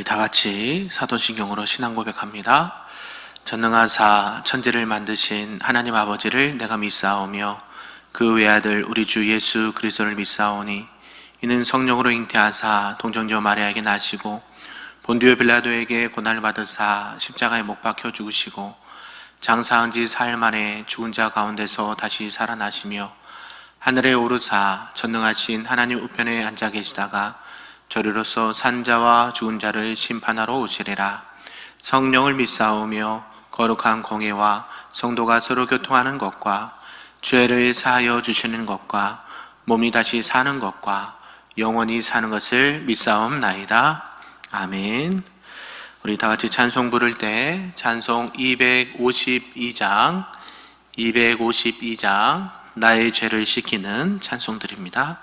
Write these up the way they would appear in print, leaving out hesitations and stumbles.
다 같이 사도신경으로 신앙 고백합니다. 전능하사 천지를 만드신 하나님 아버지를 내가 믿사오며 그 외아들 우리 주 예수 그리스도를 믿사오니 이는 성령으로 잉태하사 동정녀 마리아에게 나시고 본디오 빌라도에게 고난을 받으사 십자가에 못 박혀 죽으시고 장사한 지 사흘 만에 죽은 자 가운데서 다시 살아나시며 하늘에 오르사 전능하신 하나님 우편에 앉아 계시다가 저리로서 산자와 죽은 자를 심판하러 오시리라. 성령을 믿사오며 거룩한 공예와 성도가 서로 교통하는 것과 죄를 사하여 주시는 것과 몸이 다시 사는 것과 영원히 사는 것을 믿사옵나이다. 아멘. 우리 다 같이 찬송 부를 때 찬송 252장 나의 죄를 씻기는 찬송들입니다.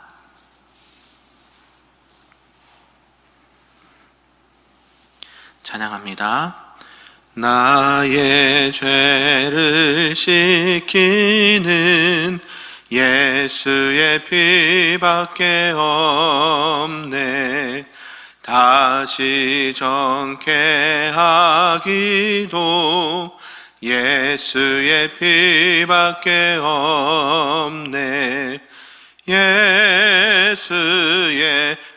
찬양합니다. 나의 죄를 씻기는 예수의 피밖에 없네. 다시 정케하기도 예수의 피밖에 없네. 예수의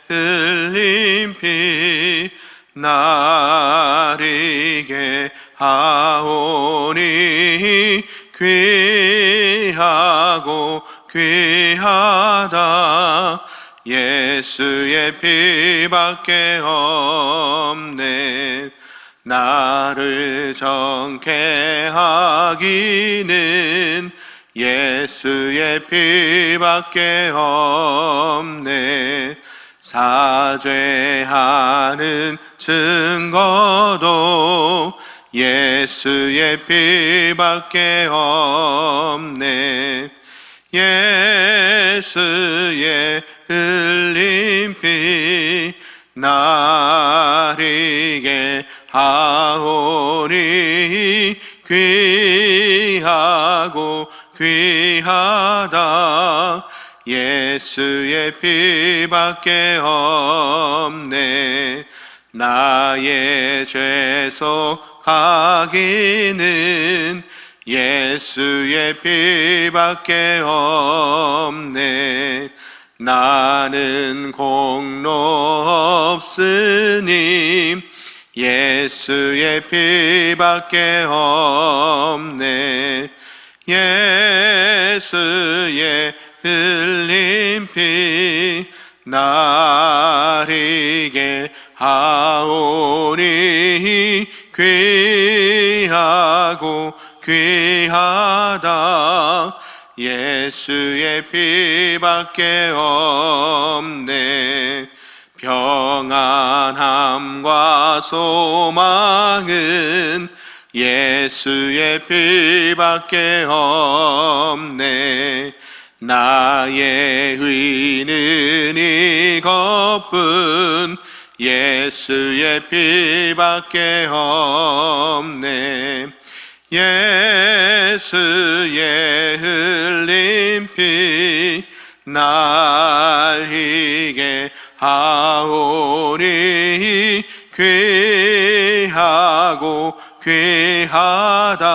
흘린 피 나리게 하오니 귀하고 귀하다. 예수의 피밖에 없네. 나를 정케 하기는 예수의 피밖에 없네. 사죄하는 증거도 예수의 피밖에 없네. 예수의 흘린 피 나리게 하오니 귀하고 귀하다. 예수의 피밖에 없네. 나의 죄 속하기는 예수의 피밖에 없네. 나는 공로 없으니 예수의 피밖에 없네. 예수의 흘린 피 나리게 하오니 귀하고 귀하다. 예수의 피밖에 없네. 평안함과 소망은 예수의 피밖에 없네. 나의 의는 이것뿐 예수의 피밖에 없네. 예수의 흘린 피 날리게 하오니 귀하고 귀하다.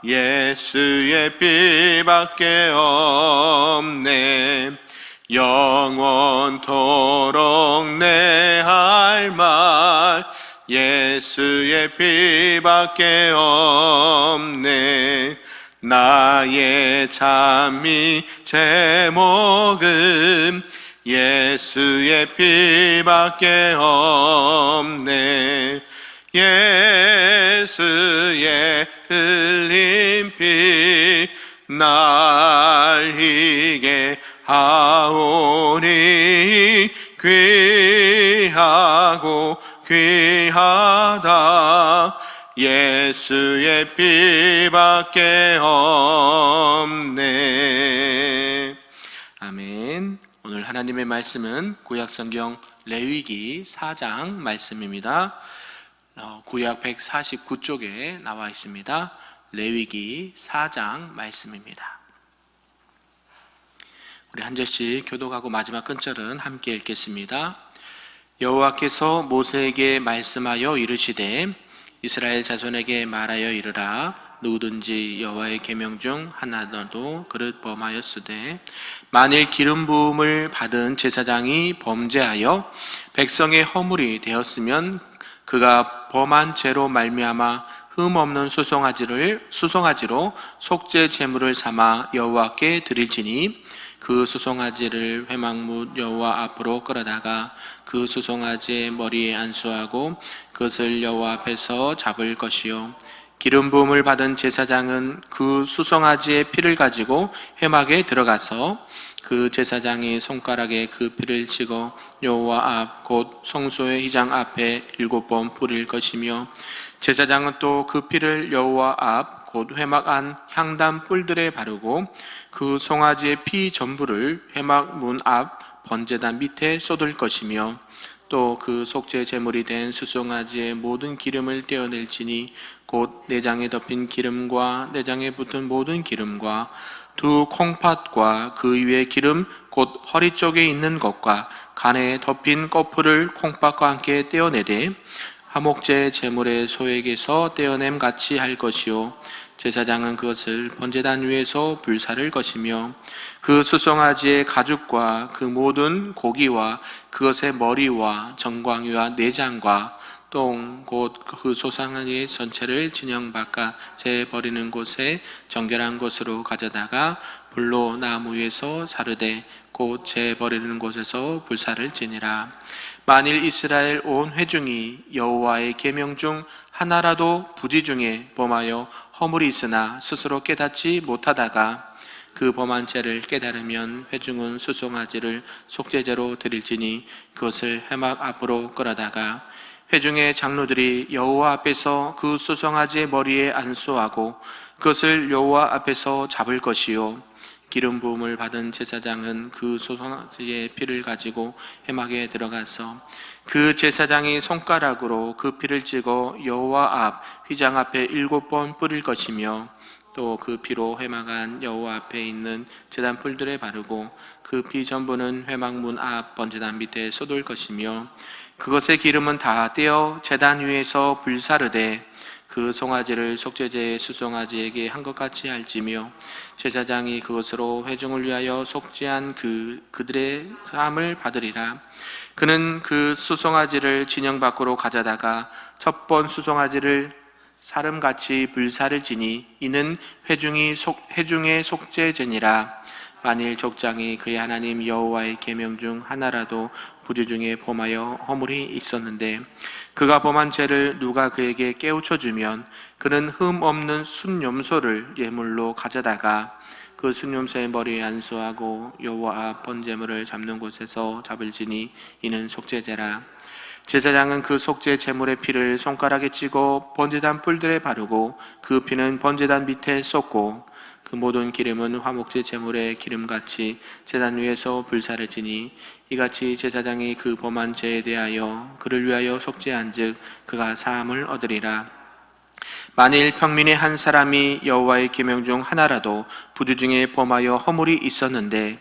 예수의 피밖에 없네. 영원토록 내 할 말 예수의 피밖에 없네. 나의 찬미 제목은 예수의 피밖에 없네. 예수의 흘린 피 날리게 하오니 귀하고 귀하다. 예수의 피밖에 없네. 아멘. 오늘 하나님의 말씀은 구약성경 레위기 4장 말씀입니다. 구약 149쪽에 나와 있습니다. 레위기 4장 말씀입니다. 우리 한 절씩 교독하고 마지막 끝절은 함께 읽겠습니다. 여호와께서 모세에게 말씀하여 이르시되 이스라엘 자손에게 말하여 이르라. 누구든지 여호와의 계명 중 하나도 그릇 범하였으되 만일 기름 부음을 받은 제사장이 범죄하여 백성의 허물이 되었으면 그가 범한 죄로 말미암아 흠 없는 수송아지로 속죄 제물을 삼아 여호와께 드릴지니 그 수송아지를 회막문 여호와 앞으로 끌어다가 그 수송아지의 머리에 안수하고 그것을 여호와 앞에서 잡을 것이요 기름 부음을 받은 제사장은 그 수송아지의 피를 가지고 회막에 들어가서 그 제사장이 손가락에 그 피를 치고 여호와 앞 곧 성소의 휘장 앞에 7번 뿌릴 것이며 제사장은 또 그 피를 여호와 앞 곧 회막 안 향단 뿔들에 바르고 그 송아지의 피 전부를 회막 문 앞 번제단 밑에 쏟을 것이며 또 그 속죄 제물이 된 수송아지의 모든 기름을 떼어낼지니 곧 내장에 덮인 기름과 내장에 붙은 모든 기름과 두 콩팥과 그 위의 기름 곧 허리 쪽에 있는 것과 간에 덮인 거풀을 콩팥과 함께 떼어내되 화목제 제물의 소액에서 떼어냄 같이 할 것이요 제사장은 그것을 번제단 위에서 불사를 것이며 그 수송아지의 가죽과 그 모든 고기와 그것의 머리와 정광이와 내장과 똥 곧 그 소상아지의 전체를 진영 바깥에 버리는 곳에 정결한 곳으로 가져다가 불로 나무 위에서 사르되 곧 재 버리는 곳에서 불사를 지니라. 만일 이스라엘 온 회중이 여호와의 계명 중 하나라도 부지 중에 범하여 허물이 있으나 스스로 깨닫지 못하다가 그 범한 죄를 깨달으면 회중은 수송아지를 속죄제로 드릴지니 그것을 회막 앞으로 끌어다가 회중의 장로들이 여호와 앞에서 그 수송아지의 머리에 안수하고 그것을 여호와 앞에서 잡을 것이요 기름 부음을 받은 제사장은 그 수송아지의 피를 가지고 회막에 들어가서 그 제사장이 손가락으로 그 피를 찍어 여호와 앞 휘장 앞에 7번 뿌릴 것이며 또 그 피로 회막 안 여호와 앞에 있는 제단 뿔들에 바르고 그 피 전부는 회막문 앞 번제단 밑에 쏟을 것이며 그것의 기름은 다 떼어 제단 위에서 불사르되 그 송아지를 속죄제의 수송아지에게 한 것 같이 할지며 제사장이 그것으로 회중을 위하여 속죄한 그들의 사함을 받으리라. 그는 그 수송아지를 진영 밖으로 가져다가 첫 번 수송아지를 사름같이 불사를 지니 이는 회중의 속죄제니라. 만일 족장이 그의 하나님 여호와의 계명 중 하나라도 부지 중에 범하여 허물이 있었는데 그가 범한 죄를 누가 그에게 깨우쳐 주면 그는 흠 없는 순염소를 예물로 가져다가 그 순염소의 머리에 안수하고 여호와 앞 번제물을 잡는 곳에서 잡을지니 이는 속죄제라. 제사장은 그 속죄 제물의 피를 손가락에 찍어 번제단 뿔들에 바르고 그 피는 번제단 밑에 쏟고 그 모든 기름은 화목제 제물의 기름같이 제단 위에서 불사를 지니 이같이 제사장이 그 범한 죄에 대하여 그를 위하여 속죄한즉 그가 사함을 얻으리라. 만일 평민의 한 사람이 여호와의 계명 중 하나라도 부주 중에 범하여 허물이 있었는데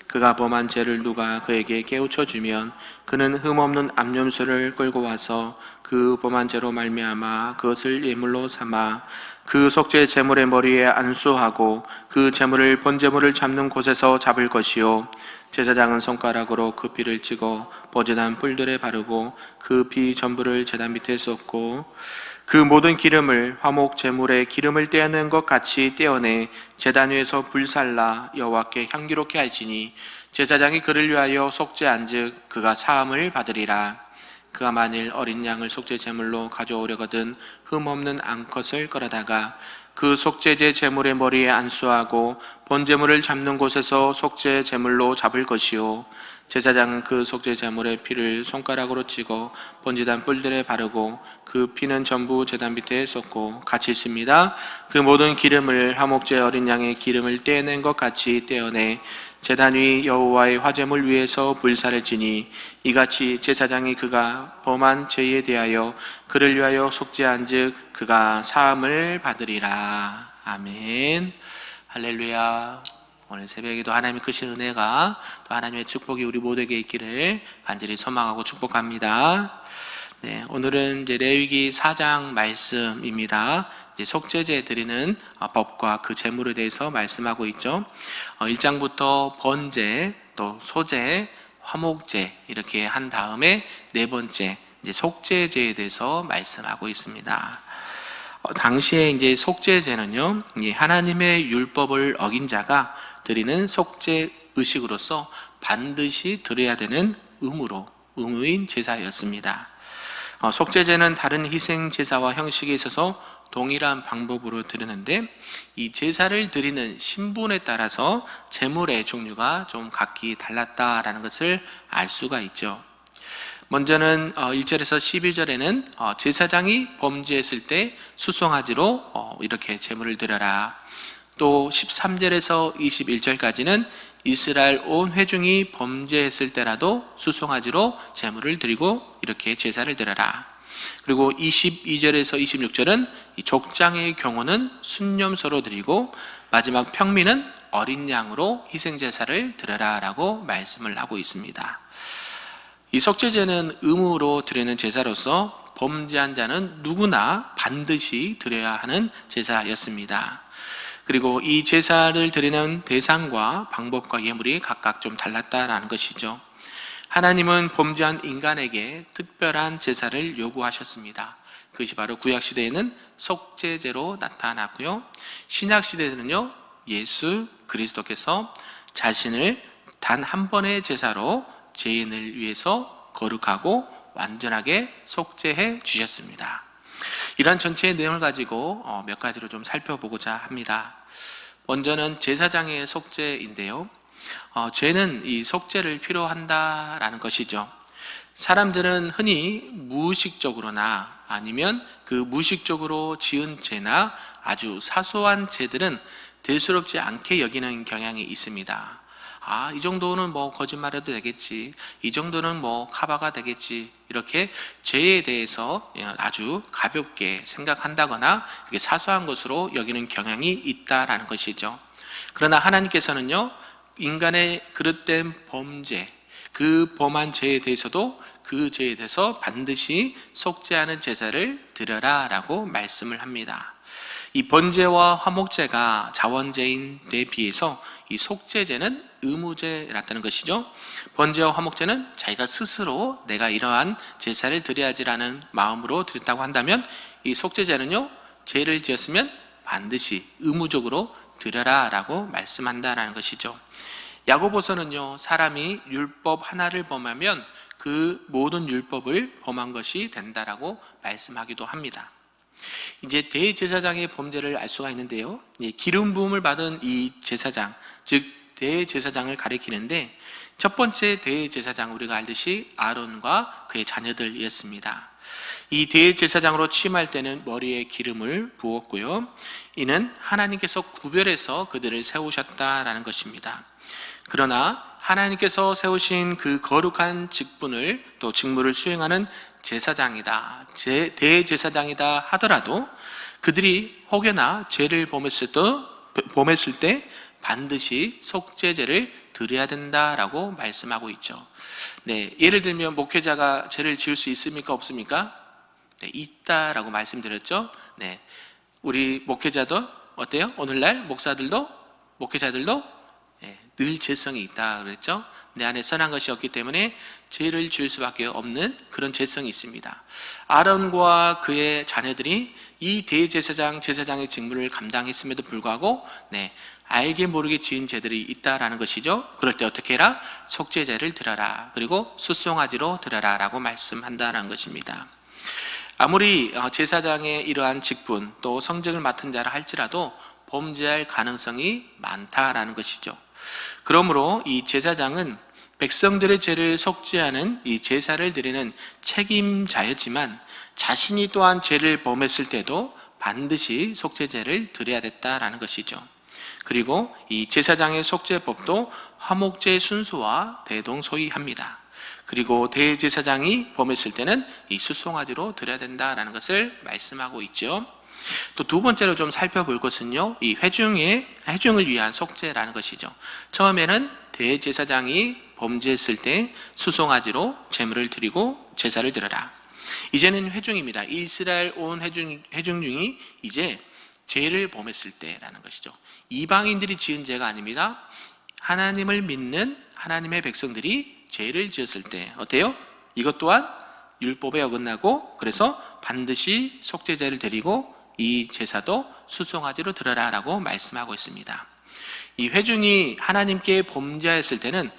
그가 범한 죄를 누가 그에게 깨우쳐 주면 그는 흠없는 암염소를 끌고 와서 그 범한 죄로 말미암아 그것을 예물로 삼아 그 속죄 제물의 머리에 안수하고 그 제물을 번제물을 잡는 곳에서 잡을 것이요 제사장은 손가락으로 그 피를 찍어 번제단 뿔들에 바르고 그 피 전부를 제단 밑에 쏟고 그 모든 기름을 화목 제물의 기름을 떼어낸 것 같이 떼어내 제단 위에서 불살라 여호와께 향기롭게 할지니 제사장이 그를 위하여 속죄한즉 그가 사함을 받으리라. 그가 만일 어린 양을 속죄 제물로 가져오려거든 흠없는 암컷을 끌어다가 그 속죄제 제물의 머리에 안수하고 번제물을 잡는 곳에서 속죄 제물로 잡을 것이요 제사장은 그 속죄 제물의 피를 손가락으로 찍어 번제단 뿔들에 바르고 그 피는 전부 제단 밑에 쏟고 같이 있습니다. 그 모든 기름을 화목제 어린 양의 기름을 떼어낸 것 같이 떼어내 제단 위 여호와의 화제물 위에서 불사를 지니 이같이 제사장이 그가 범한 죄에 대하여 그를 위하여 속죄한즉 그가 사함을 받으리라. 아멘. 할렐루야. 오늘 새벽에도 하나님의 크신 은혜가 또 하나님의 축복이 우리 모두에게 있기를 간절히 소망하고 축복합니다. 네, 오늘은 이제 레위기 4장 말씀입니다. 이제 속죄제 드리는 법과 그 제물에 대해서 말씀하고 있죠. 1장부터 번제, 또 소제, 화목제 이렇게 한 다음에 네 번째 이제 속죄제에 대해서 말씀하고 있습니다. 당시에 이제 속죄제는요, 하나님의 율법을 어긴 자가 드리는 속죄 의식으로서 반드시 드려야 되는 의무인 제사였습니다. 속죄제는 다른 희생 제사와 형식에 있어서 동일한 방법으로 드리는데, 이 제사를 드리는 신분에 따라서 제물의 종류가 좀 각기 달랐다라는 것을 알 수가 있죠. 먼저는 1절에서 12절에는 제사장이 범죄했을 때 수송아지로 이렇게 제물을 드려라. 또 13절에서 21절까지는 이스라엘 온 회중이 범죄했을 때라도 수송아지로 제물을 드리고 이렇게 제사를 드려라. 그리고 22절에서 26절은 이 족장의 경우는 순념소로 드리고 마지막 평민은 어린 양으로 희생제사를 드려라 라고 말씀을 하고 있습니다. 이 속죄제는 의무로 드리는 제사로서 범죄한 자는 누구나 반드시 드려야 하는 제사였습니다. 그리고 이 제사를 드리는 대상과 방법과 예물이 각각 좀 달랐다라는 것이죠. 하나님은 범죄한 인간에게 특별한 제사를 요구하셨습니다. 그것이 바로 구약시대에는 속죄제로 나타났고요, 신약시대에는요 예수 그리스도께서 자신을 단 한 번의 제사로 죄인을 위해서 거룩하고 완전하게 속죄해 주셨습니다. 이런 전체의 내용을 가지고 몇 가지로 좀 살펴보고자 합니다. 먼저는 제사장의 속죄인데요, 죄는 이 속죄를 필요한다라는 것이죠. 사람들은 흔히 무의식적으로나 아니면 그 무의식적으로 지은 죄나 아주 사소한 죄들은 대수롭지 않게 여기는 경향이 있습니다. 이 정도는 뭐 거짓말해도 되겠지, 이 정도는 뭐 카바가 되겠지, 이렇게 죄에 대해서 아주 가볍게 생각한다거나 이게 사소한 것으로 여기는 경향이 있다라는 것이죠. 그러나 하나님께서는요, 인간의 그릇된 범죄, 그 범한 죄에 대해서도 그 죄에 대해서 반드시 속죄하는 제사를 드려라 라고 말씀을 합니다. 이 번제와 화목제가 자원제인 데 비해서 이 속죄제는 의무제라는 것이죠. 번제와 화목제는 자기가 스스로 내가 이러한 제사를 드려야지라는 마음으로 드렸다고 한다면, 이 속죄제는요, 죄를 지었으면 반드시 의무적으로 드려라 라고 말씀한다라는 것이죠. 야고보서는요, 사람이 율법 하나를 범하면 그 모든 율법을 범한 것이 된다라고 말씀하기도 합니다. 이제 대제사장의 범죄를 알 수가 있는데요, 기름 부음을 받은 이 제사장, 즉 대제사장을 가리키는데, 첫 번째 대제사장 우리가 알듯이 아론과 그의 자녀들이었습니다. 이 대제사장으로 취임할 때는 머리에 기름을 부었고요, 이는 하나님께서 구별해서 그들을 세우셨다라는 것입니다. 그러나 하나님께서 세우신 그 거룩한 직분을, 또 직무를 수행하는 제사장이다, 대제사장이다 하더라도 그들이 혹여나 죄를 범했을 때 반드시 속죄제를 드려야 된다라고 말씀하고 있죠. 네, 예를 들면 목회자가 죄를 지을 수 있습니까, 없습니까? 네, 있다라고 말씀드렸죠. 네, 우리 목회자도 어때요? 오늘날 목회자들도 늘 죄성이 있다 그랬죠. 내 안에 선한 것이 없기 때문에 죄를 지을 수밖에 없는 그런 죄성이 있습니다. 아론과 그의 자녀들이 이 제사장의 직무를 감당했음에도 불구하고 알게 모르게 지은 죄들이 있다라는 것이죠. 그럴 때 어떻게 해라? 속죄제를 드려라, 그리고 수송아지로 드려라 라고 말씀한다는 것입니다. 아무리 제사장의 이러한 직분, 또 성직을 맡은 자라 할지라도 범죄할 가능성이 많다라는 것이죠. 그러므로 이 제사장은 백성들의 죄를 속죄하는 이 제사를 드리는 책임자였지만, 자신이 또한 죄를 범했을 때도 반드시 속죄제를 드려야 됐다라는 것이죠. 그리고 이 제사장의 속죄법도 화목제의 순수와 대동소이합니다. 그리고 대제사장이 범했을 때는 이 수송아지로 드려야 된다라는 것을 말씀하고 있죠. 또 두 번째로 좀 살펴볼 것은요, 이 회중을 위한 속죄라는 것이죠. 처음에는 대제사장이 범죄했을 때 수송아지로 제물을 드리고 제사를 드려라. 이제는 회중입니다. 이스라엘 온 회중 중이 이제 죄를 범했을 때라는 것이죠. 이방인들이 지은 죄가 아닙니다. 하나님을 믿는 하나님의 백성들이 죄를 지었을 때 어때요? 이것 또한 율법에 어긋나고, 그래서 반드시 속죄제를 드리고 이 제사도 수송아지로 드려라 라고 말씀하고 있습니다. 이 회중이 하나님께 범죄했을 때는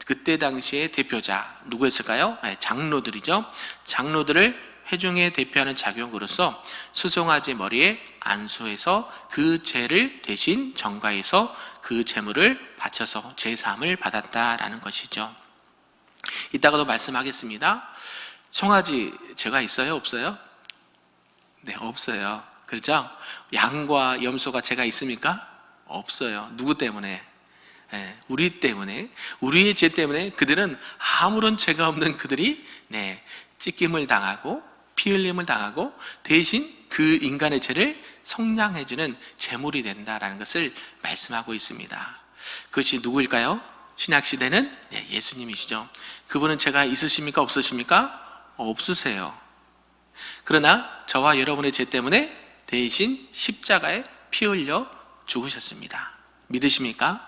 그때 당시의 대표자 누구였을까요? 장로들이죠. 장로들을 회중에 대표하는 작용으로서 수송아지 머리에 안수해서 그 죄를 대신 전가해서 그 제물을 바쳐서 제사함을 받았다라는 것이죠. 이따가도 말씀하겠습니다. 송아지 죄가 있어요? 없어요? 네, 없어요. 그렇죠? 양과 염소가 죄가 있습니까? 없어요. 누구 때문에? 우리 때문에, 우리의 죄 때문에 그들은 아무런 죄가 없는 그들이 찢김을 당하고 피 흘림을 당하고 대신 그 인간의 죄를 속량해주는 제물이 된다라는 것을 말씀하고 있습니다. 그것이 누구일까요? 신약시대는 예수님이시죠. 그분은 죄가 있으십니까? 없으십니까? 없으세요. 그러나 저와 여러분의 죄 때문에 대신 십자가에 피 흘려 죽으셨습니다. 믿으십니까?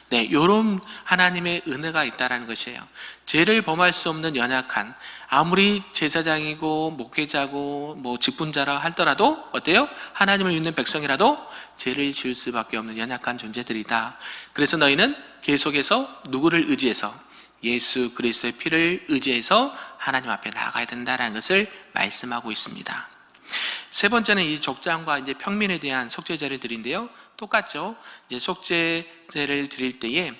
네, 이런 하나님의 은혜가 있다는 것이에요. 죄를 범할 수 없는 연약한, 아무리 제사장이고 목회자고 직분자라 할더라도 어때요? 하나님을 믿는 백성이라도 죄를 지을 수밖에 없는 연약한 존재들이다. 그래서 너희는 계속해서 누구를 의지해서? 예수 그리스도의 피를 의지해서 하나님 앞에 나아가야 된다는 것을 말씀하고 있습니다. 세 번째는 이 족장과 이제 평민에 대한 속죄제를 드린데요. 똑같죠. 이제 속죄제를 드릴 때에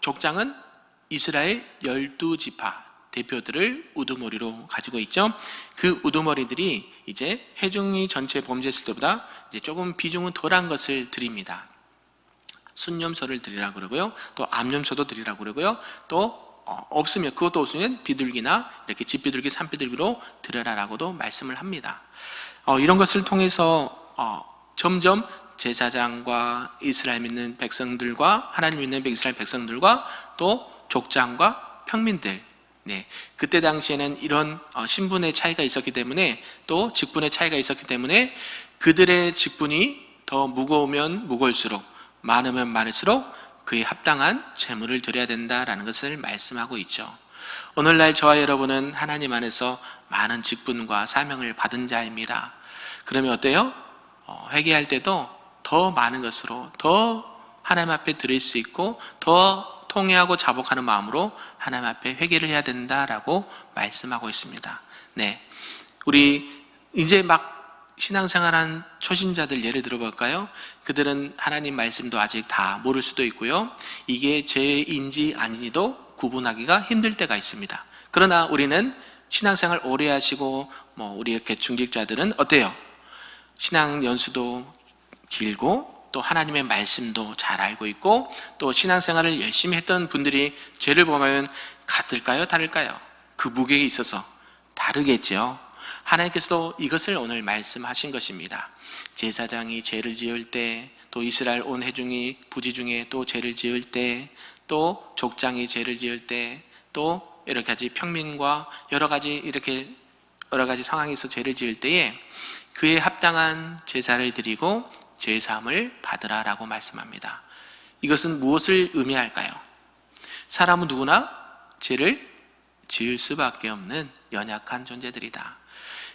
족장은 이스라엘 12지파 대표들을 우두머리로 가지고 있죠. 그 우두머리들이 이제 회중이 전체 범죄했을 때보다 이제 조금 비중은 덜한 것을 드립니다. 순염소를 드리라고 그러고요. 또 암염소도 드리라고 그러고요. 또 없으면, 그것도 없으면 비둘기나 이렇게 집비둘기, 산비둘기로 드려라라고도 말씀을 합니다. 이런 것을 통해서 점점 제사장과 이스라엘 믿는 백성들과 하나님 믿는 이스라엘 백성들과 또 족장과 평민들, 그때 당시에는 이런 신분의 차이가 있었기 때문에, 또 직분의 차이가 있었기 때문에 그들의 직분이 더 무거우면 무거울수록, 많으면 많을수록 그에 합당한 제물을 드려야 된다라는 것을 말씀하고 있죠. 오늘날 저와 여러분은 하나님 안에서 많은 직분과 사명을 받은 자입니다. 그러면 어때요? 회개할 때도 더 많은 것으로 더 하나님 앞에 드릴 수 있고 더 통회하고 자복하는 마음으로 하나님 앞에 회개를 해야 된다라고 말씀하고 있습니다. 우리 이제 막 신앙생활한 초신자들 예를 들어볼까요? 그들은 하나님 말씀도 아직 다 모를 수도 있고요. 이게 죄인지 아닌지도 구분하기가 힘들 때가 있습니다. 그러나 우리는 신앙생활 오래 하시고 우리 이렇게 중직자들은 어때요? 신앙 연수도 길고 또 하나님의 말씀도 잘 알고 있고 또 신앙생활을 열심히 했던 분들이 죄를 범하면 같을까요? 다를까요? 그 무게에 있어서 다르겠죠. 하나님께서도 이것을 오늘 말씀하신 것입니다. 제사장이 죄를 지을 때, 또 이스라엘 온 회중이 부지 중에 또 죄를 지을 때, 또 족장이 죄를 지을 때, 또 여러 가지 평민과 여러 가지 상황에서 죄를 지을 때에 그에 합당한 제사를 드리고 죄사함을 받으라라고 말씀합니다. 이것은 무엇을 의미할까요? 사람은 누구나 죄를 지을 수밖에 없는 연약한 존재들이다.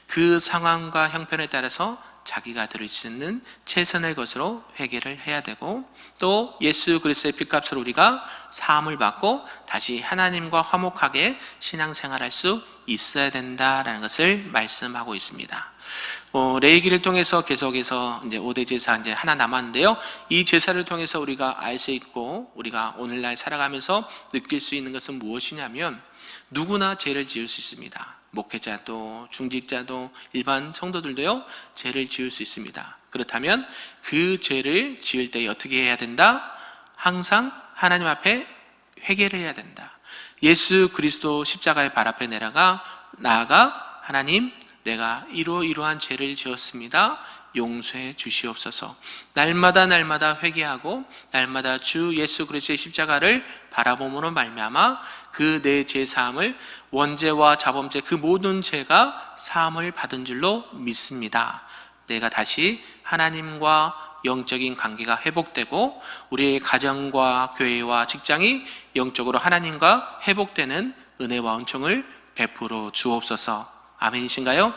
그 상황과 형편에 따라서 자기가 들을 수 있는 최선의 것으로 회개를 해야 되고, 또 예수 그리스도의 피값으로 우리가 사함을 받고 다시 하나님과 화목하게 신앙생활할 수 있어야 된다라는 것을 말씀하고 있습니다. 레위기를 통해서 계속해서 이제 5대 제사 이제 하나 남았는데요. 이 제사를 통해서 우리가 알 수 있고 우리가 오늘날 살아가면서 느낄 수 있는 것은 무엇이냐면, 누구나 죄를 지을 수 있습니다. 목회자도 중직자도 일반 성도들도요, 죄를 지을 수 있습니다. 그렇다면 그 죄를 지을 때 어떻게 해야 된다? 항상 하나님 앞에 회개를 해야 된다. 예수 그리스도 십자가의 발 앞에 나아가 하나님, 내가 이러한 죄를 지었습니다. 용서해 주시옵소서. 날마다 회개하고 날마다 주 예수 그리스도의 십자가를 바라봄으로 말미암아 그 내 죄 사함을, 원죄와 자범죄 그 모든 죄가 사함을 받은 줄로 믿습니다. 내가 다시 하나님과 영적인 관계가 회복되고 우리의 가정과 교회와 직장이 영적으로 하나님과 회복되는 은혜와 은총을 베풀어 주옵소서. 아멘이신가요?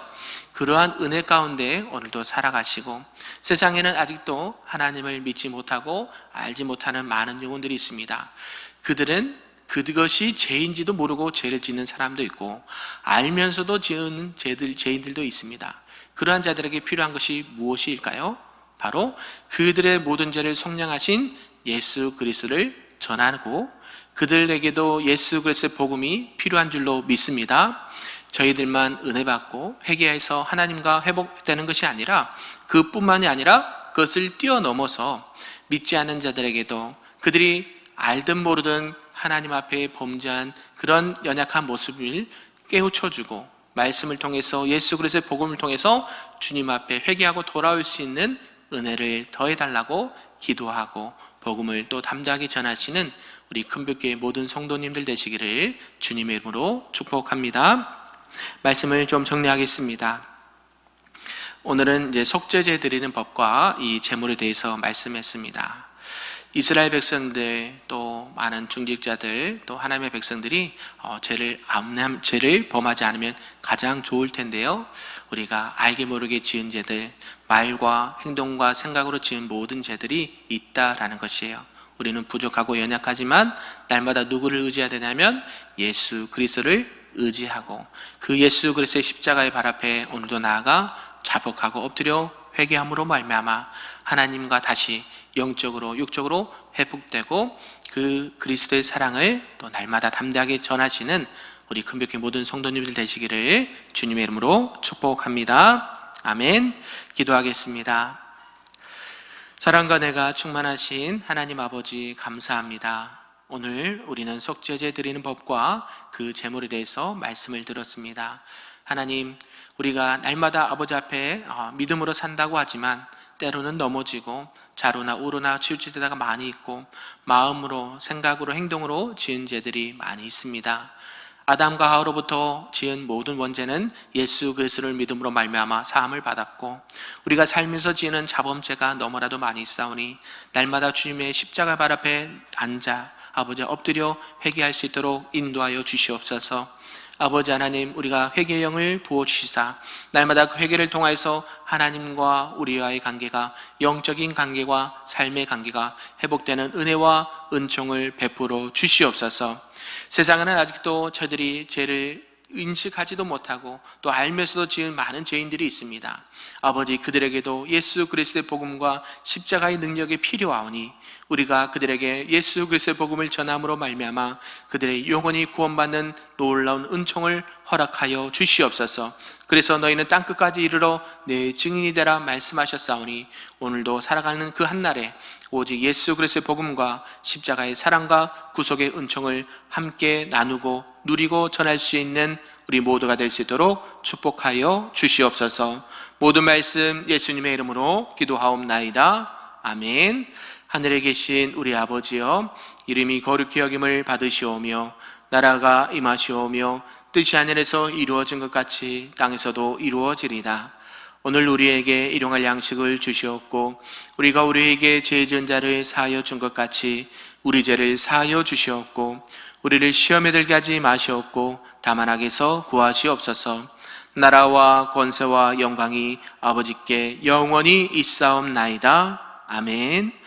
그러한 은혜 가운데 오늘도 살아가시고, 세상에는 아직도 하나님을 믿지 못하고 알지 못하는 많은 영혼들이 있습니다. 그들은 그것이 죄인지도 모르고 죄를 짓는 사람도 있고, 알면서도 지은 죄인들도 있습니다. 그러한 자들에게 필요한 것이 무엇일까요? 바로 그들의 모든 죄를 속량하신 예수 그리스도를 전하고, 그들에게도 예수 그리스도의 복음이 필요한 줄로 믿습니다. 저희들만 은혜 받고 회개해서 하나님과 회복되는 것이 아니라, 그뿐만이 아니라 그것을 뛰어넘어서 믿지 않는 자들에게도 그들이 알든 모르든 하나님 앞에 범죄한 그런 연약한 모습을 깨우쳐주고, 말씀을 통해서 예수 그리스도의 복음을 통해서 주님 앞에 회개하고 돌아올 수 있는 은혜를 더해달라고 기도하고 복음을 또 담대하게 전하시는 우리 큰빛교회 모든 성도님들 되시기를 주님의 이름으로 축복합니다. 말씀을 좀 정리하겠습니다. 오늘은 이제 속죄제 드리는 법과 이 제물에 대해서 말씀했습니다. 이스라엘 백성들, 또 많은 중직자들, 또 하나님의 백성들이 죄를 범하지 않으면 가장 좋을 텐데요. 우리가 알게 모르게 지은 죄들, 말과 행동과 생각으로 지은 모든 죄들이 있다라는 것이에요. 우리는 부족하고 연약하지만 날마다 누구를 의지해야 되냐면 예수 그리스도를 의지하고, 그 예수 그리스도의 십자가의 발 앞에 오늘도 나아가 자복하고 엎드려 회개함으로 말미암아 하나님과 다시 영적으로 육적으로 회복되고, 그 그리스도의 사랑을 또 날마다 담대하게 전하시는 우리 큰빛교회 모든 성도님들 되시기를 주님의 이름으로 축복합니다. 아멘. 기도하겠습니다. 사랑과 은혜가 충만하신 하나님 아버지, 감사합니다. 오늘 우리는 속죄제 드리는 법과 그 제물에 대해서 말씀을 들었습니다. 하나님, 우리가 날마다 아버지 앞에 믿음으로 산다고 하지만 때로는 넘어지고 좌로나 우로나 치우칠 때가 많이 있고, 마음으로, 생각으로, 행동으로 지은 죄들이 많이 있습니다. 아담과 하와로부터 지은 모든 원죄는 예수 그리스도를 믿음으로 말미암아 사함을 받았고, 우리가 살면서 지은 자범죄가 너무나도 많이 있사오니 날마다 주님의 십자가 발 앞에 앉아 아버지 엎드려 회개할 수 있도록 인도하여 주시옵소서. 아버지 하나님, 우리가 회개의 영을 부어주시사 날마다 그 회개를 통하여서 하나님과 우리와의 관계가, 영적인 관계와 삶의 관계가 회복되는 은혜와 은총을 베풀어 주시옵소서. 세상에는 아직도 저들이 죄를 인식하지도 못하고 또 알면서도 지은 많은 죄인들이 있습니다. 아버지, 그들에게도 예수 그리스도의 복음과 십자가의 능력이 필요하오니 우리가 그들에게 예수 그리스도의 복음을 전함으로 말미암아 그들의 영혼이 구원받는 놀라운 은총을 허락하여 주시옵소서. 그래서 너희는 땅끝까지 이르러 내 증인이 되라 말씀하셨사오니 오늘도 살아가는 그 한날에 오직 예수 그리스도의 복음과 십자가의 사랑과 구속의 은총을 함께 나누고 누리고 전할 수 있는 우리 모두가 될 수 있도록 축복하여 주시옵소서. 모든 말씀 예수님의 이름으로 기도하옵나이다. 아멘. 하늘에 계신 우리 아버지여, 이름이 거룩히 여김을 받으시오며 나라가 임하시오며 뜻이 하늘에서 이루어진 것 같이 땅에서도 이루어지리다. 오늘 우리에게 일용할 양식을 주시옵고 우리가 우리에게 죄 지은 자를 사하여 준 것 같이 우리 죄를 사하여 주시옵고 우리를 시험에 들게 하지 마시옵고 다만 악에서 구하시옵소서. 나라와 권세와 영광이 아버지께 영원히 있사옵나이다. 아멘.